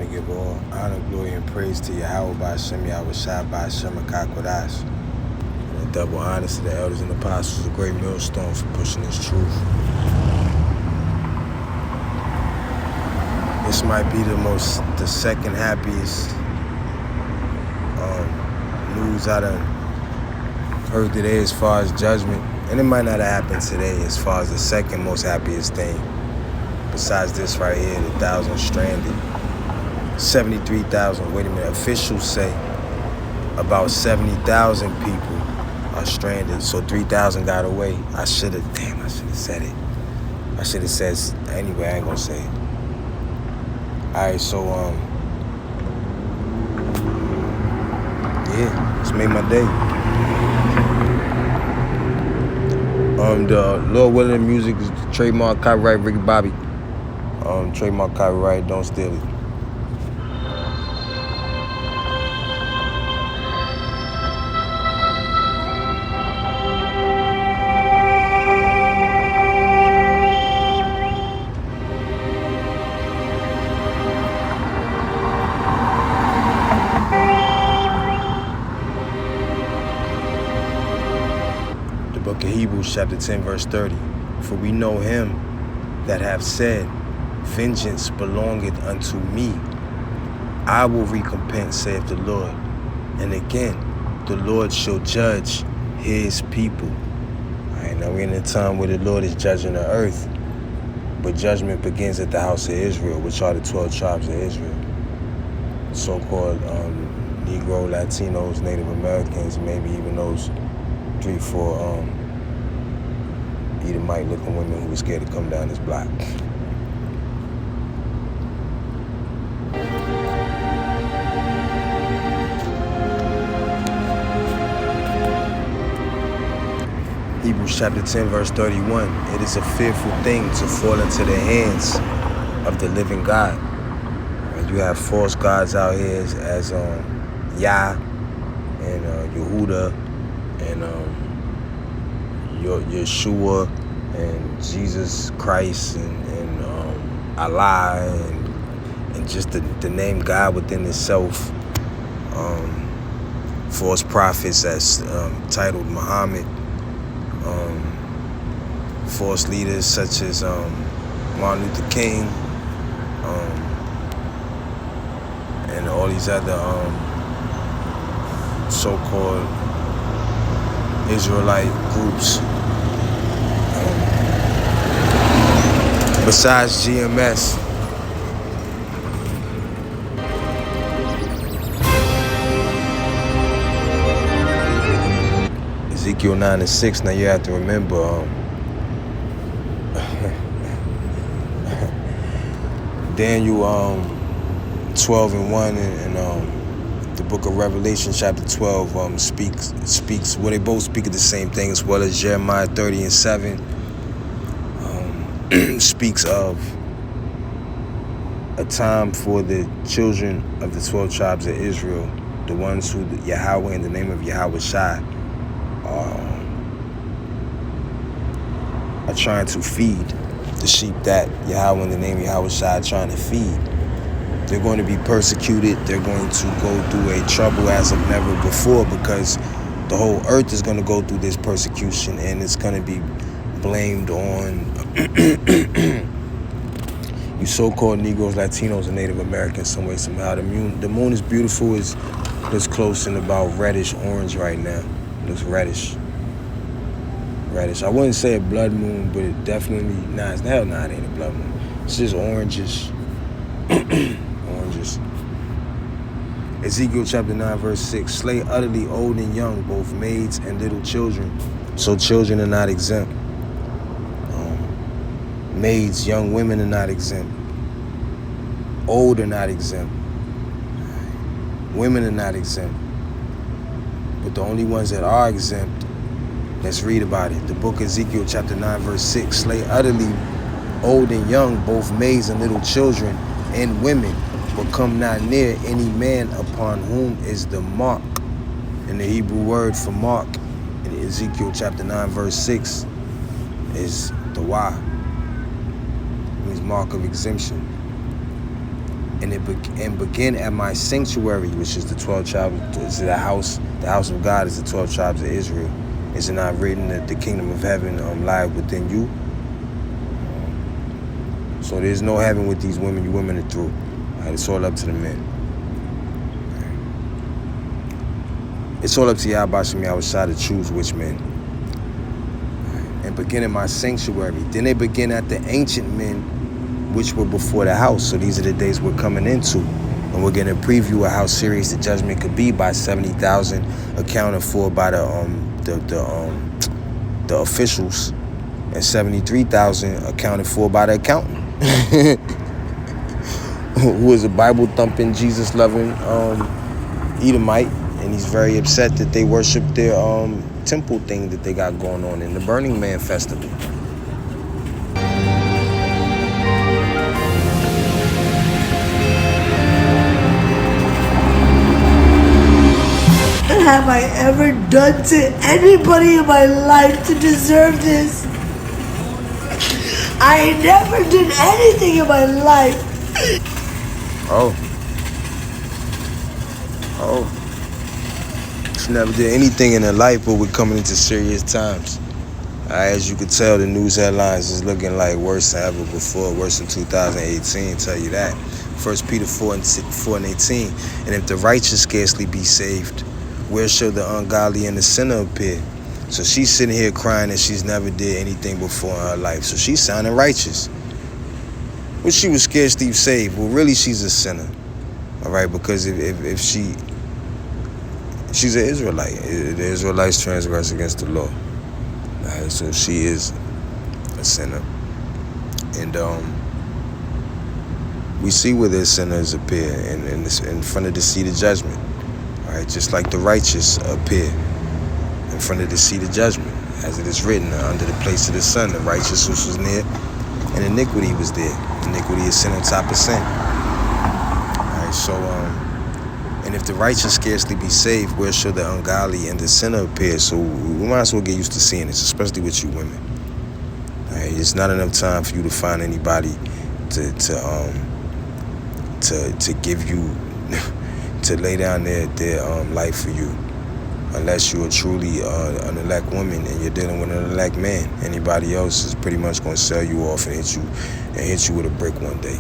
to give all honor, glory, and praise to Yahawah, BAHASHAM, YAHAWASHI, BAHASHAM, Akakwadash. And double honor to the elders and apostles, a great millstone for pushing this truth. This might be the second happiest news I done heard today as far as judgment. And it might not have happened today as far as the second most happiest thing. Besides this right here, the 1,000 stranded. 73,000, wait a minute, officials say about 70,000 people are stranded. So 3,000 got away. I should have said it. I should have said, anyway, I ain't gonna say it. Alright, so, yeah, it's made my day. The Lord willing music is trademark, copyright, Ricky Bobby. Trademark, copyright, don't steal it. The book of Hebrews, chapter 10, verse 30. For we know him that have said, vengeance belongeth unto me. I will recompense, saith the Lord. And again, the Lord shall judge his people. All right, now we're in a time where the Lord is judging the earth. But judgment begins at the house of Israel, which are the 12 tribes of Israel. So-called Negro, Latinos, Native Americans, maybe even those 3-4 Edomite-looking women who were scared to come down this block. Hebrews chapter 10, verse 31. It is a fearful thing to fall into the hands of the living God. And you have false gods out here as Yah and Yehuda and Yeshua and Jesus Christ and Allah and just the name God within itself. False prophets that's titled Muhammad. False leaders such as Martin Luther King and all these other so-called Israelite groups. Besides GMS. Ezekiel 9:6. Now you have to remember Daniel 12:1 and the book of Revelation chapter 12 speaks well, they both speak of the same thing, as well as Jeremiah 30:7 speaks of a time for the children of the 12 tribes of Israel, the ones who Yahawah in the name of Yahawashi are trying to feed, the sheep that Yahawah in the name of Yahawashi are trying to feed. They're going to be persecuted. They're going to go through a trouble as of never before, because the whole earth is going to go through this persecution, and it's going to be blamed on you so-called Negroes, Latinos, and Native Americans some way, somehow. The moon is beautiful. It's close and about reddish orange right now. It looks reddish. I wouldn't say a blood moon, but it definitely, hell nah, it ain't a blood moon. It's just orangish. Oranges. Ezekiel chapter 9, verse 6. Slay utterly old and young, both maids and little children. So children are not exempt. Maids, young women are not exempt. Old are not exempt. Women are not exempt. But the only ones that are exempt, let's read about it. The book of Ezekiel chapter 9, verse 6. Slay utterly old and young, both maids and little children and women, but come not near any man upon whom is the mark. And the Hebrew word for mark in Ezekiel chapter 9, verse 6 is the Y. It means mark of exemption. and begin at my sanctuary, which is the 12 tribes. Is the house of God is the 12 tribes of Israel. Is it not written that the kingdom of heaven lies within you? So there's no heaven with these women. You women are through. Right, it's all up to the men. It's all up to YAHAWASHI to choose which men. And begin at my sanctuary. Then they begin at the ancient men, which were before the house. So these are the days we're coming into. And we're going to preview of how serious the judgment could be by 70,000 accounted for by the officials, and 73,000 accounted for by the accountant, who is a Bible-thumping, Jesus-loving Edomite, and he's very upset that they worship their temple thing that they got going on in the Burning Man festival. Have I ever done to anybody in my life to deserve this? I never did anything in my life. Oh. She never did anything in her life, but we're coming into serious times. As you can tell, the news headlines is looking like worse than ever before, worse than 2018, tell you that. 1 Peter 4:18, and if the righteous scarcely be saved, where shall the ungodly and the sinner appear? So she's sitting here crying that she's never did anything before in her life. So she's sounding righteous. Well, she was scarcely saved. Well, really, she's a sinner. All right, because if she's an Israelite. The Israelites transgress against the law. All right, so she is a sinner. And we see where the sinners appear in front of the seat of judgment. All right, just like the righteous appear in front of the seat of judgment, as it is written, under the place of the sun, the righteousness was near, and iniquity was there. Iniquity is sin on top of sin. All right, so and if the righteous scarcely be saved, where shall the ungodly and the sinner appear? So we might as well get used to seeing this, especially with you women. All right, it's not enough time for you to find anybody to give you to lay down their life for you, unless you are truly an elect woman and you're dealing with an elect man. Anybody else is pretty much going to sell you off and hit you with a brick one day.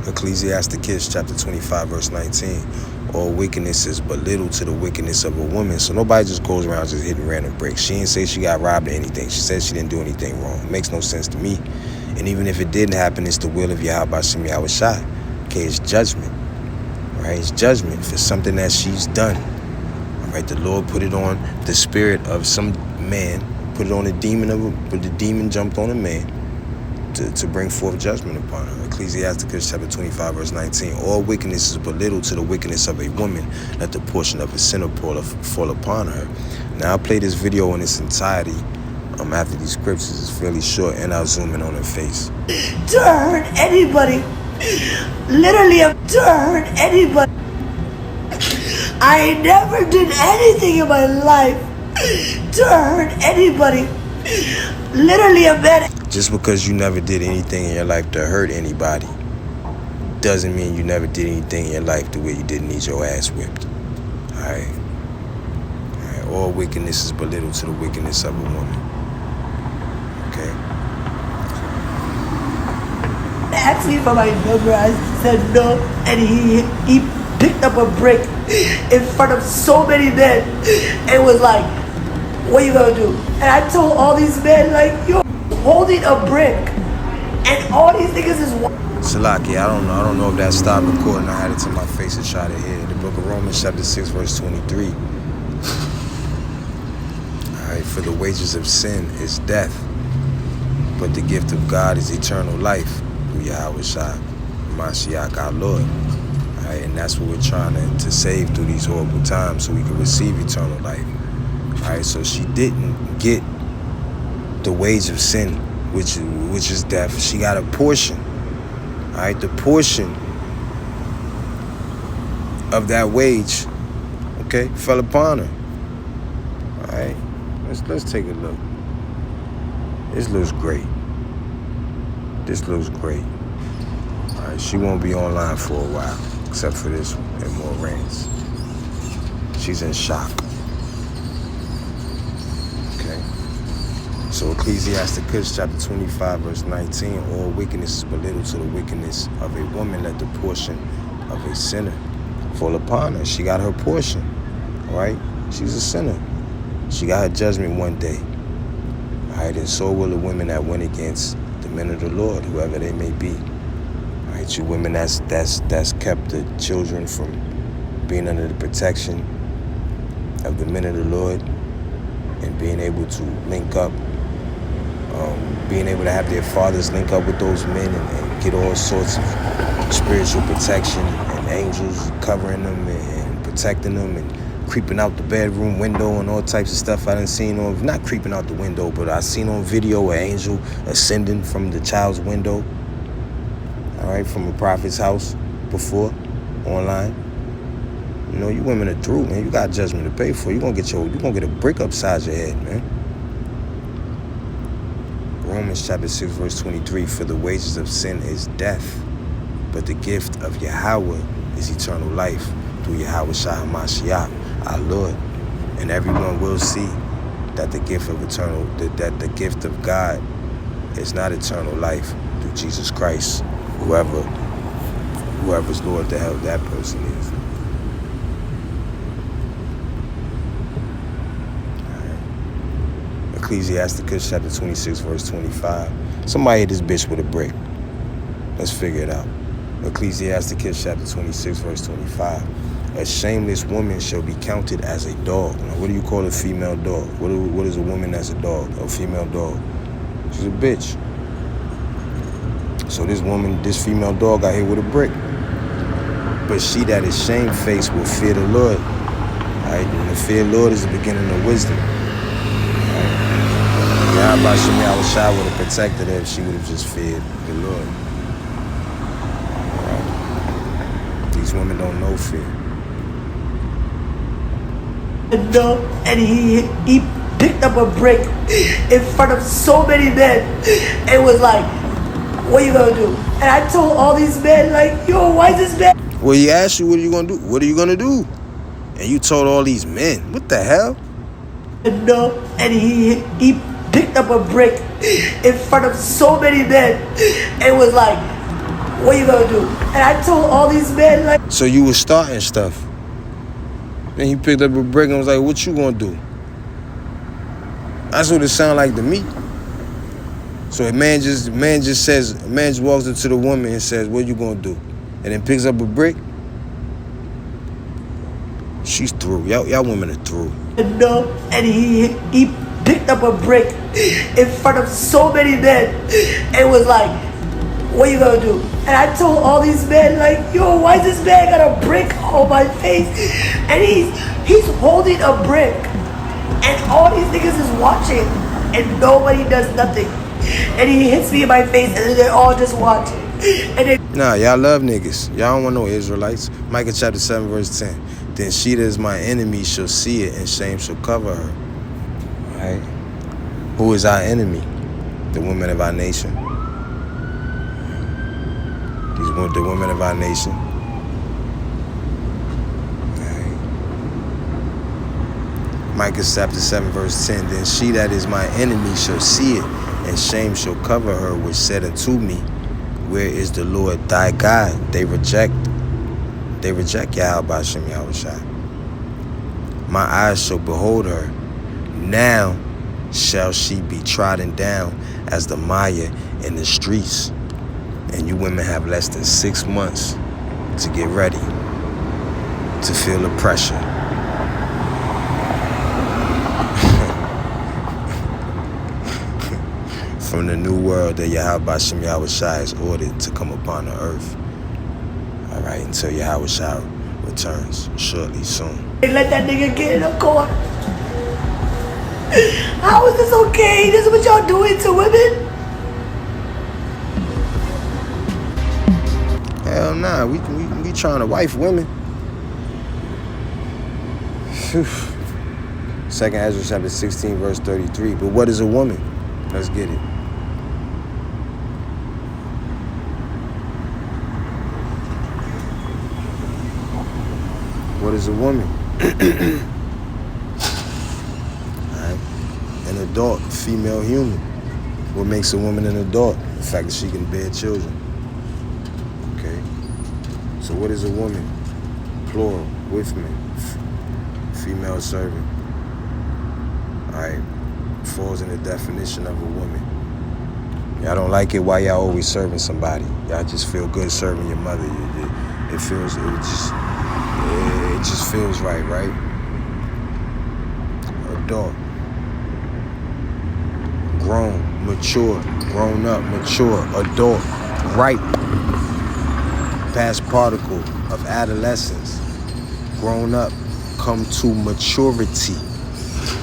Ecclesiasticus chapter 25 verse 19. All wickedness is but little to the wickedness of a woman. So nobody just goes around just hitting random bricks. She didn't say she got robbed or anything. She said she didn't do anything wrong. It makes no sense to me. And even if it didn't happen, it's the will of YAHAWASHI. Okay, it's judgment. Right? It's judgment for something that she's done. All right, the Lord put it on the spirit of some man, put it on the demon but the demon jumped on a man to bring forth judgment upon her. Ecclesiasticus chapter 25 verse 19. All wickedness is but little to the wickedness of a woman, let the portion of a sinner fall upon her. Now I'll play this video in its entirety after these scriptures. Is fairly short, and I'll zoom in on her face. To hurt anybody. Literally, to hurt anybody. I never did anything in my life to hurt anybody. Literally, a man. Just because you never did anything in your life to hurt anybody doesn't mean you never did anything in your life to where you didn't need your ass whipped. All right? All wickedness is but little to the wickedness of a woman. Okay? Asked me for my number. I said no, and he picked up a brick in front of so many men and was like, "What you gonna do?" And I told all these men, like, "You're holding a brick, and all these niggas is." Salaki, I don't know if that stopped recording. I had it to my face and tried to hear. The book of Romans chapter 6 verse 23. All right, for the wages of sin is death, but the gift of God is eternal life through YAHAWASHI, Mashiach our Lord. All right, and that's what we're trying to save through these horrible times, so we can receive eternal life. All right, so she didn't get the wage of sin, which is death. She got a portion. All right, the portion of that wage, okay, fell upon her. All right, let's take a look. This looks great. This looks great. All right, She won't be online for a while, except for this one and more rants. She's in shock. Okay? So Ecclesiasticus chapter 25, verse 19, all wickedness is but little to the wickedness of a woman, let the portion of a sinner fall upon her. She got her portion, all right? She's a sinner. She got her judgment one day, all right? And so will the women that went against the men of the Lord, whoever they may be. All right, you women that's kept the children from being under the protection of the men of the Lord and being able to link up, being able to have their fathers link up with those men and get all sorts of spiritual protection and angels covering them and protecting them and creeping out the bedroom window and all types of stuff I done seen on, not creeping out the window, but I seen on video an angel ascending from the child's window, all right, from a prophet's house before, online. You know, you women are through, man. You got judgment to pay for. You gonna get a brick upside your head, man. Romans chapter 6, verse 23, for the wages of sin is death, but the gift of Yahawah is eternal life through YAHAWASHI, our Lord. And everyone will see that the gift of that the gift of God is not eternal life through Jesus Christ, whoever's Lord the hell that person is. Ecclesiasticus chapter 26, verse 25. Somebody hit this bitch with a brick. Let's figure it out. Ecclesiasticus chapter 26, verse 25. A shameless woman shall be counted as a dog. Now, what do you call a female dog? What is a woman that's a dog? A female dog? She's a bitch. So this female dog got hit with a brick. But she that is shamefaced will fear the Lord. All right? And the fear of the Lord is the beginning of wisdom. YAHAWASHI would have protected her if she would have just feared the Lord. Right. These women don't know fear. No, and he picked up a brick in front of so many men and was like, what are you gonna do? And I told all these men, like, yo, why is this man? Well, he asked you, what are you gonna do? What are you gonna do? And you told all these men, what the hell? No, and he picked up a brick in front of so many men and was like, what are you gonna do? And I told all these men, like... So you was starting stuff. Then he picked up a brick and was like, what you gonna do? That's what it sounded like to me. So a man just walks up to the woman and says, what you gonna do? And then picks up a brick. She's through. Y'all women are through. No, and he picked up a brick in front of so many men and was like, what are you gonna do? And I told all these men, like, yo, why is this man got a brick on my face? And he's holding a brick and all these niggas is watching and nobody does nothing. And he hits me in my face and they're all just watching. Nah, y'all love niggas. Y'all don't want no Israelites. Micah chapter 7, verse 10. Then she that is my enemy shall see it, and shame shall cover her. All right? Who is our enemy? The women of our nation. The women of our nation. All right. Micah chapter 7, verse 10. Then she that is my enemy shall see it, and shame shall cover her, which said unto me, where is the Lord thy God? They reject YAHAWASHI. My eyes shall behold her. Now shall she be trodden down as the mire in the streets. And you women have less than 6 months to get ready to feel the pressure. From the new world that YAHAWASHI is ordered to come upon the earth. All right, until YAHAWASHI returns shortly soon. They let that nigga get in the court. How is this okay? This is what y'all doing to women? Hell nah, we trying to wife women. Whew. 2nd Ezra chapter 16, verse 33. But what is a woman? Let's get it. What is a woman? Alright. An adult, female human. What makes a woman an adult? The fact that she can bear children. Okay. So what is a woman? Plural, with me. Female servant. Alright. Falls in the definition of a woman. Y'all don't like it, why y'all always serving somebody? Y'all just feel good serving your mother. It just feels right, right? Adult. Grown, mature, grown up, mature, adult, ripe. Past particle of adolescence. Grown up, come to maturity.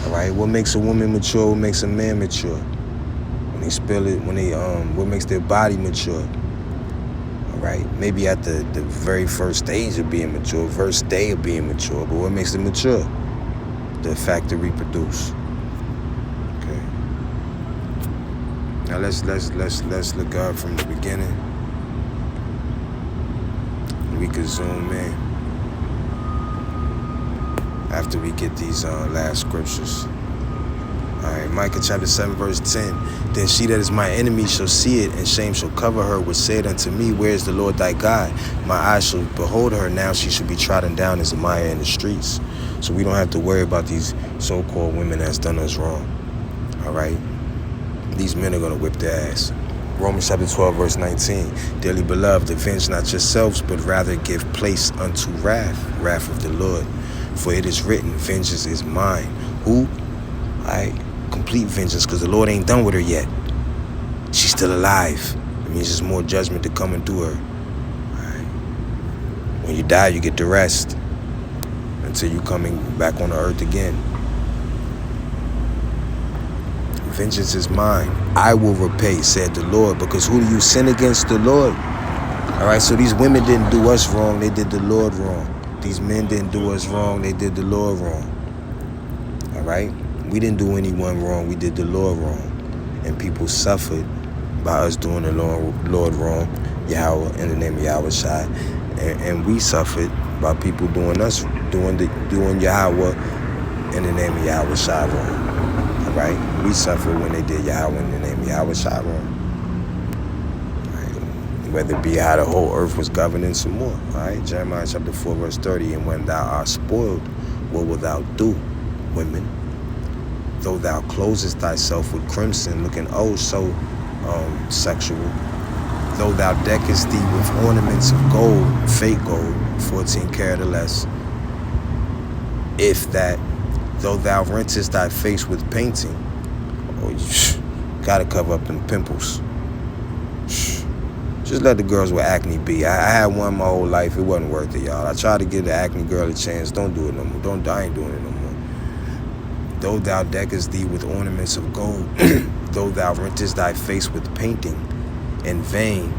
All right, what makes a woman mature? What makes a man mature? When they spill it, what makes their body mature? All right, maybe at the very first stage of being mature, first day of being mature, but what makes it mature? The fact to reproduce. Okay. Now let's look up from the beginning. We could zoom in after we get these last scriptures. All right, Micah chapter 7, verse 10. Then she that is my enemy shall see it, and shame shall cover her, which said unto me, where is the Lord thy God? My eyes shall behold her, now she shall be trodden down as a mire in the streets. So we don't have to worry about these so-called women that's done us wrong. All right? These men are going to whip their ass. Romans chapter 12, verse 19. Dearly beloved, avenge not yourselves, but rather give place unto wrath, wrath of the Lord. For it is written, vengeance is mine. Who? Complete vengeance, because the Lord ain't done with her yet. She's still alive. It means there's more judgment to come and do her. All right. When you die, you get the rest until you coming back on the earth again. Vengeance is mine. I will repay, said the Lord, because who do you sin against? The Lord. All right, so these women didn't do us wrong. They did the Lord wrong. These men didn't do us wrong. They did the Lord wrong. All right? We didn't do anyone wrong. We did the Lord wrong. And people suffered by us doing the Lord wrong, Yahweh, in the name of Yahawashi. And we suffered by people doing Yahweh in the name of Yahawashi wrong. All right? We suffered when they did Yahweh in the name of Yahawashi wrong. Whether it be how the whole earth was governed and some more. All right, Jeremiah chapter 4, verse 30. And when thou art spoiled, what wilt thou do, women? Though thou closest thyself with crimson, looking oh so sexual. Though thou deckest thee with ornaments of gold, fake gold, 14 karat or less. If that, though thou rentest thy face with painting, oh, you gotta cover up them pimples. Just let the girls with acne be. I had one my whole life. It wasn't worth it, y'all. I tried to give the acne girl a chance. Don't do it no more. I ain't doing it no more. Though thou deckest thee with ornaments of gold, though thou rentest thy face with painting, in vain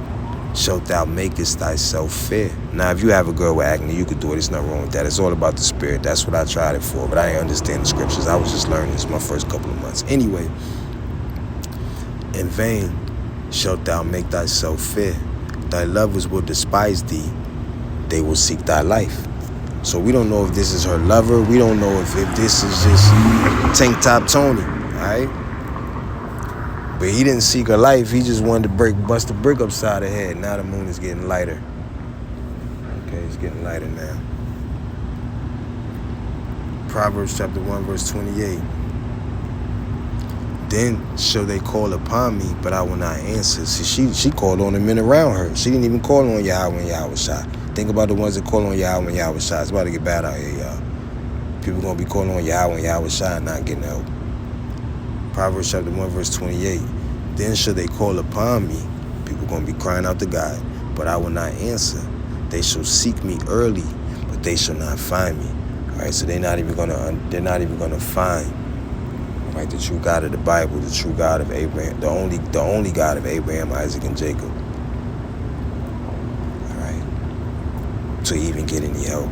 shalt thou makest thyself fair. Now, if you have a girl with acne, you could do it. There's nothing wrong with that. It's all about the spirit. That's what I tried it for. But I didn't understand the scriptures. I was just learning this my first couple of months. Anyway, in vain shalt thou make thyself fair. Thy lovers will despise thee. They will seek thy life. So we don't know if this is her lover. We don't know if this is just Tank Top Tony. All right? But he didn't seek her life. He just wanted to bust a brick upside her head. Now the moon is getting lighter. Okay, it's getting lighter now. Proverbs chapter 1, verse 28. Then shall they call upon me, but I will not answer. See, she called on the men around her. She didn't even call on Yahweh and Yahawashi. Think about the ones that call on Yahweh and Yahawashi. It's about to get bad out here, y'all. People going to be calling on Yahweh and Yahawashi and not getting help. Proverbs chapter 1, verse 28. Then shall they call upon me. People going to be crying out to God, but I will not answer. They shall seek me early, but they shall not find me. All right, so they're not even going to find. Right, the true God of the Bible, the true God of Abraham, the only God of Abraham, Isaac, and Jacob. All right, to even get any help.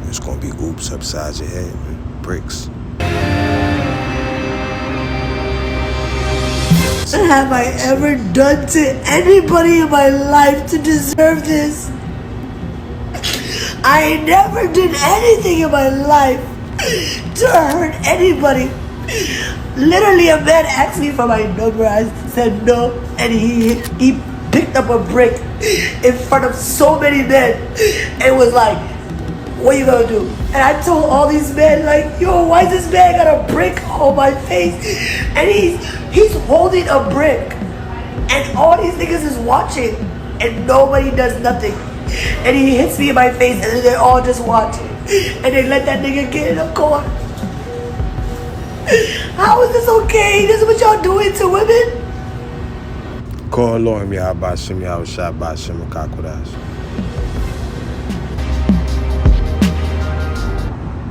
It's gonna be oops upside your head, man. Bricks. What have I ever done to anybody in my life to deserve this? I never did anything in my life to hurt anybody. Literally, a man asked me for my number. I said no, and he picked up a brick in front of so many men and was like, "What you gonna do?" And I told all these men, like, "Yo, why is this man got a brick on my face?" And he's holding a brick, and all these niggas is watching, and nobody does nothing. And he hits me in my face, and then they're all just watching, and they let that nigga get in the corner. How is this okay? This is what y'all doing to women? Call Lord, YAHAWASHI, YAHAWASHI, BAHASHAM,